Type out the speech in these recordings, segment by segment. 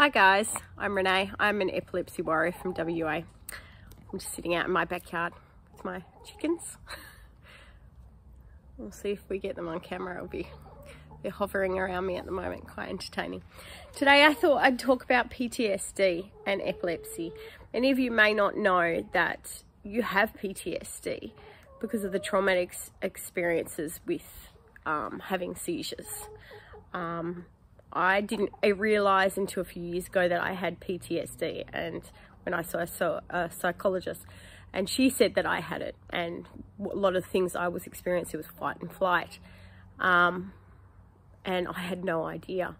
Hi guys, I'm Renee. I'm an epilepsy warrior from WA. I'm just sitting out in my backyard with my chickens. We'll see if we get them on camera. They're hovering around me at the moment, quite entertaining. Today I thought I'd talk about PTSD and epilepsy. Many of you may not know that you have PTSD because of the traumatic experiences with having seizures. I didn't realise until a few years ago that I had PTSD, and when I saw a psychologist, and she said that I had it, and a lot of things I was experiencing was fight and flight, and I had no idea.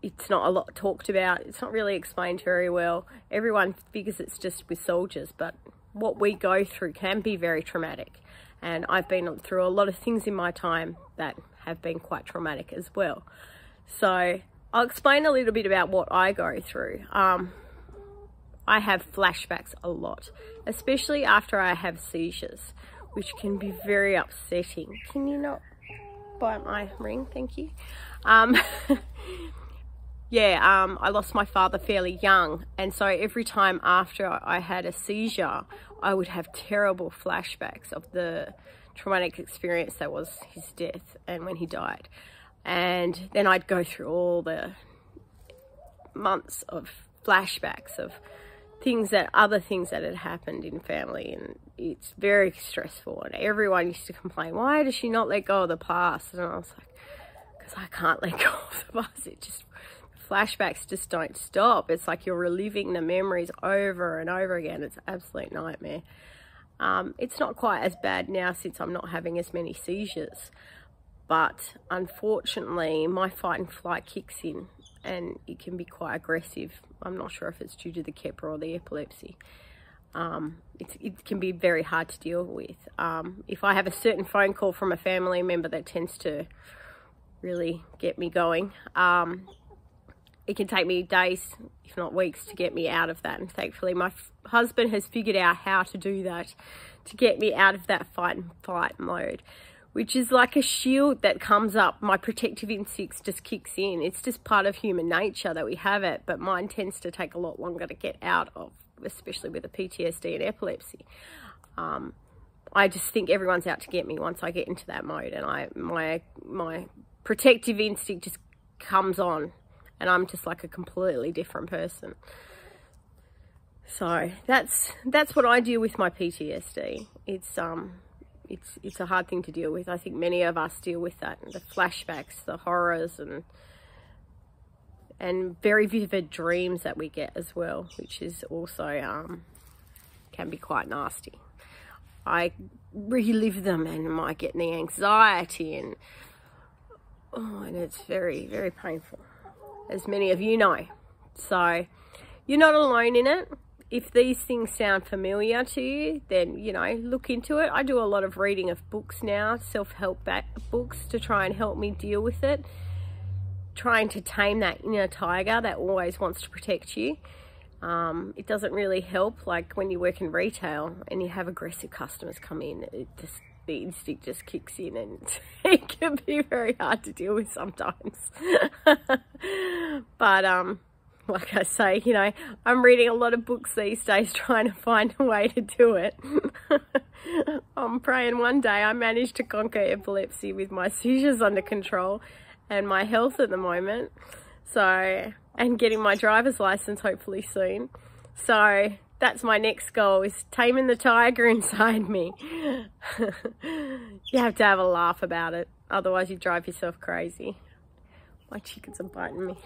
It's not a lot talked about, it's not really explained very well. Everyone figures it's just with soldiers, but what we go through can be very traumatic, and I've been through a lot of things in my time that have been quite traumatic as well. So I'll explain a little bit about what I go through. I have flashbacks a lot, especially after I have seizures, which can be very upsetting. Can you not bite my ring? Thank you. I lost my father fairly young, and so every time after I had a seizure, I would have terrible flashbacks of the traumatic experience that was his death and when he died. And then I'd go through all the months of flashbacks of other things that had happened in family, and it's very stressful, and everyone used to complain, why does she not let go of the past? And I was like, because I can't let go of the past. Flashbacks just don't stop. It's like you're reliving the memories over and over again. It's an absolute nightmare. It's not quite as bad now since I'm not having as many seizures, but unfortunately my fight and flight kicks in, and it can be quite aggressive. I'm not sure if it's due to the Kepa or the epilepsy. It can be very hard to deal with. If I have a certain phone call from a family member that tends to really get me going, it can take me days, if not weeks, to get me out of that. And thankfully, my husband has figured out how to do that, to get me out of that fight and flight mode, which is like a shield that comes up. My protective instincts just kicks in. It's just part of human nature that we have it, but mine tends to take a lot longer to get out of, especially with the PTSD and epilepsy. I just think everyone's out to get me once I get into that mode, and my protective instinct just comes on, and I'm just like a completely different person. So that's what I deal with my PTSD. It's a hard thing to deal with. I think many of us deal with that, the flashbacks, the horrors, and very vivid dreams that we get as well, which is also can be quite nasty. I relive them and I get the anxiety, and it's very, very painful, as many of you know. So you're not alone in it. If these things sound familiar to you, then, you know, look into it. I do a lot of reading of books now, self-help books, to try and help me deal with it. Trying to tame that inner tiger that always wants to protect you. It doesn't really help, like when you work in retail and you have aggressive customers come in, the instinct just kicks in, and it can be very hard to deal with sometimes. But like I say, you know, I'm reading a lot of books these days trying to find a way to do it. I'm praying one day I manage to conquer epilepsy with my seizures under control and my health at the moment. So, and getting my driver's license hopefully soon. So that's my next goal, is taming the tiger inside me. You have to have a laugh about it, otherwise you drive yourself crazy. My chickens are biting me.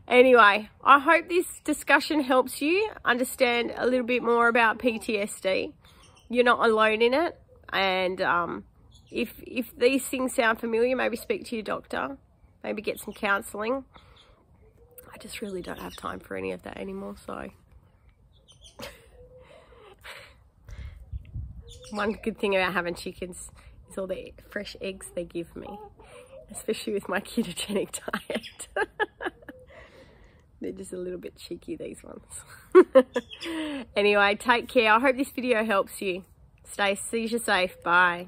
Anyway, I hope this discussion helps you understand a little bit more about PTSD. You're not alone in it, and if these things sound familiar, maybe speak to your doctor, maybe get some counselling. I just really don't have time for any of that anymore, so. One good thing about having chickens is all the fresh eggs they give me, especially with my ketogenic diet. They're just a little bit cheeky, these ones. Anyway, take care. I hope this video helps you. Stay seizure safe. Bye.